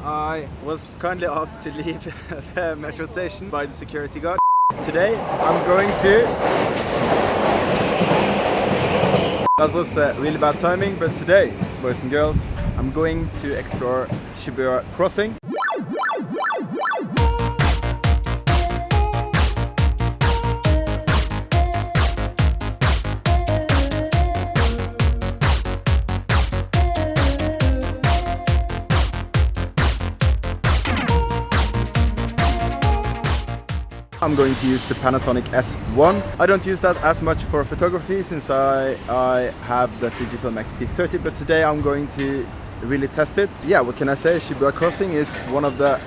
I was kindly asked to leave the metro station by the security guard. Today I'm going to... That was really bad timing, but today, boys and girls, I'm going to explore Shibuya Crossing. I'm going to use the Panasonic S1. I don't use that as much for photography since I have the Fujifilm XT30, but today I'm going to really test it. Yeah, what can I say? Shibuya Crossing is one of the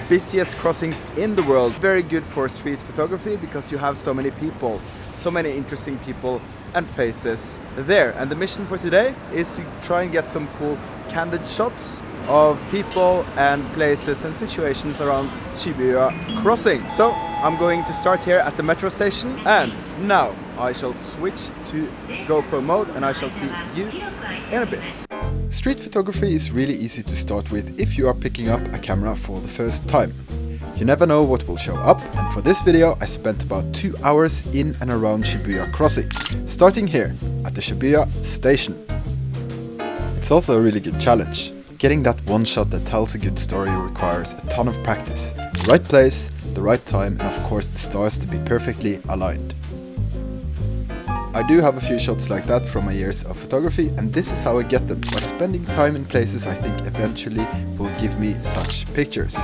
busiest crossings in the world. Very good for street photography because you have so many people, so many interesting people and faces there. And the mission for today is to try and get some cool candid shots of people and places and situations around Shibuya Crossing. So I'm going to start here at the metro station, and now I shall switch to GoPro mode and I shall see you in a bit. Street photography is really easy to start with if you are picking up a camera for the first time. You never know what will show up, and for this video I spent about 2 hours in and around Shibuya Crossing, starting here at the Shibuya station. It's also a really good challenge. Getting that one shot that tells a good story requires a ton of practice, the right place, the right time, and of course the stars to be perfectly aligned. I do have a few shots like that from my years of photography, and this is how I get them, by spending time in places I think eventually will give me such pictures.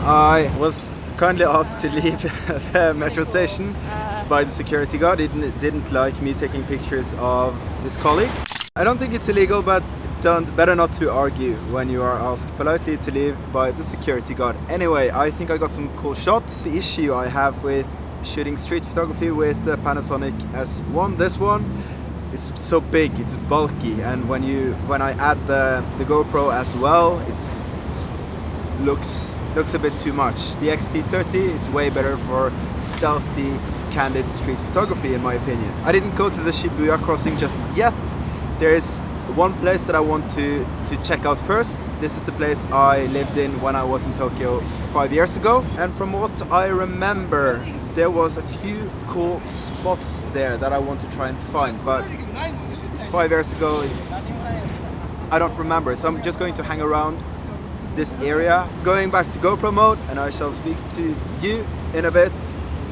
I was kindly asked to leave the metro station by the security guard. He didn't like me taking pictures of his colleague. I don't think it's illegal, but better not to argue when you are asked politely to leave by the security guard. Anyway, I think I got some cool shots. The issue I have with shooting street photography with the Panasonic S1, this one, is so big, it's bulky, and when I add the GoPro as well, it looks a bit too much. The XT30 is way better for stealthy, candid street photography in my opinion. I didn't go to the Shibuya Crossing just yet. There is one place that I want to check out first. This is the place I lived in when I was in Tokyo 5 years ago, and from what I remember there was a few cool spots there that I want to try and find, but it's 5 years ago, I don't remember, so I'm just going to hang around this area, going back to GoPro mode, and I shall speak to you in a bit,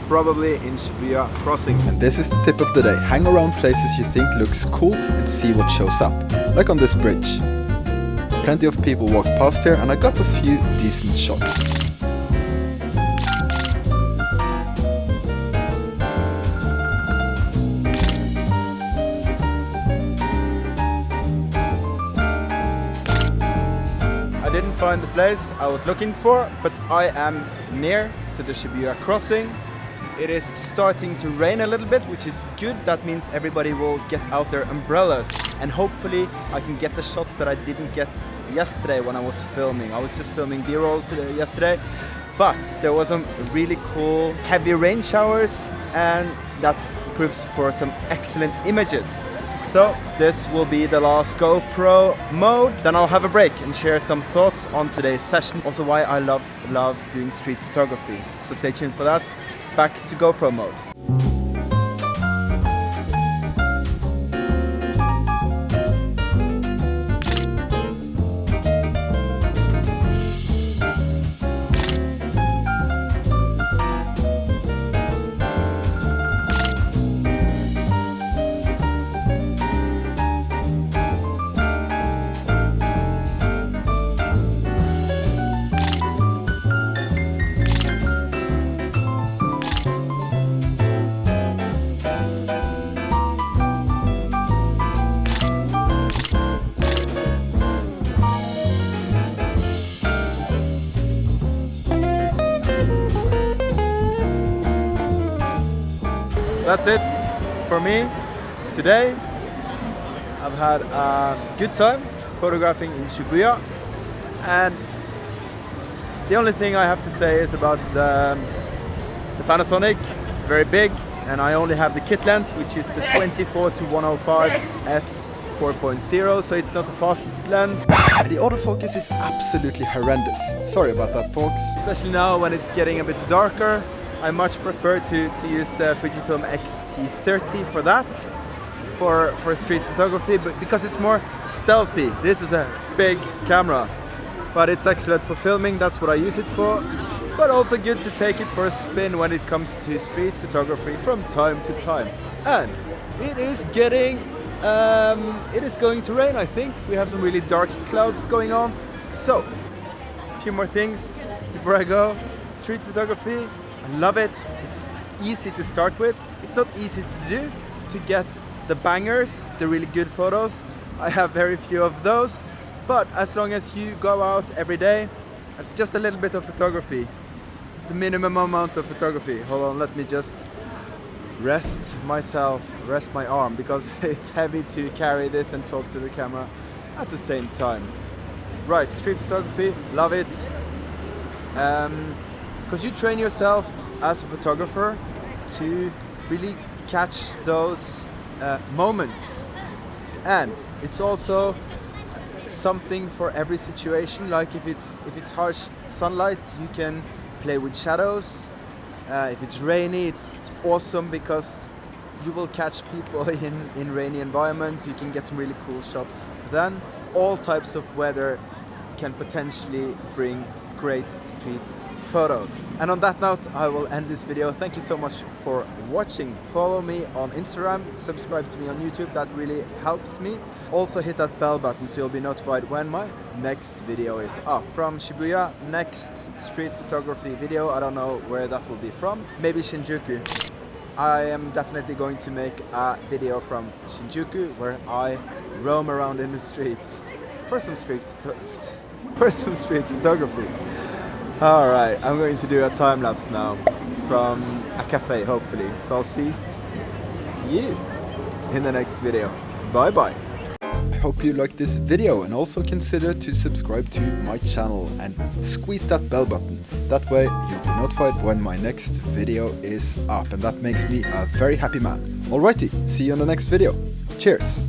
probably in Shibuya Crossing. And this is the tip of the day: hang around places you think looks cool and see what shows up, like on this bridge. Plenty of people walk past here and I got a few decent shots. I didn't find the place I was looking for, but I am near to the Shibuya Crossing. It is starting to rain a little bit, which is good. That means everybody will get out their umbrellas, and hopefully I can get the shots that I didn't get yesterday when I was filming. I was just filming B-roll yesterday, but there was some really cool heavy rain showers, and that proves for some excellent images. So this will be the last GoPro mode, then I'll have a break and share some thoughts on today's session, also why I love doing street photography. So stay tuned for that. Back to GoPro mode. That's it for me today. I've had a good time photographing in Shibuya, and the only thing I have to say is about the Panasonic. It's very big, and I only have the kit lens, which is the 24-105 f4.0, so it's not the fastest lens. The autofocus is absolutely horrendous. Sorry about that, folks. Especially now when it's getting a bit darker, I much prefer to use the Fujifilm XT30 for that, for street photography, but because it's more stealthy. This is a big camera, but it's excellent for filming, that's what I use it for, but also good to take it for a spin when it comes to street photography from time to time. And it is getting, it is going to rain, I think. We have some really dark clouds going on. So, a few more things before I go. Street photography, I love it. It's easy to start with. It's not easy to do, to get the bangers, the really good photos. I have very few of those, but as long as you go out every day, just a little bit of photography, the minimum amount of photography. Hold on, let me just rest my arm, because it's heavy to carry this and talk to the camera at the same time. Right, street photography, love it. Because you train yourself as a photographer to really catch those moments, and it's also something for every situation. Like if it's harsh sunlight, you can play with shadows. If it's rainy, it's awesome because you will catch people in rainy environments. You can get some really cool shots then. All types of weather can potentially bring great street photos. And on that note, I will end this video. Thank you so much for watching. Follow me on Instagram, subscribe to me on YouTube, that really helps me. Also hit that bell button so you'll be notified when my next video is up. From Shibuya, next street photography video, I don't know where that will be from, maybe Shinjuku. I am definitely going to make a video from Shinjuku where I roam around in the streets for some street photography. Alright, I'm going to do a time-lapse now from a cafe, hopefully. So I'll see you in the next video. Bye bye. I hope you liked this video, and also consider to subscribe to my channel and squeeze that bell button. That way you'll be notified when my next video is up, and that makes me a very happy man. Alrighty, see you in the next video. Cheers!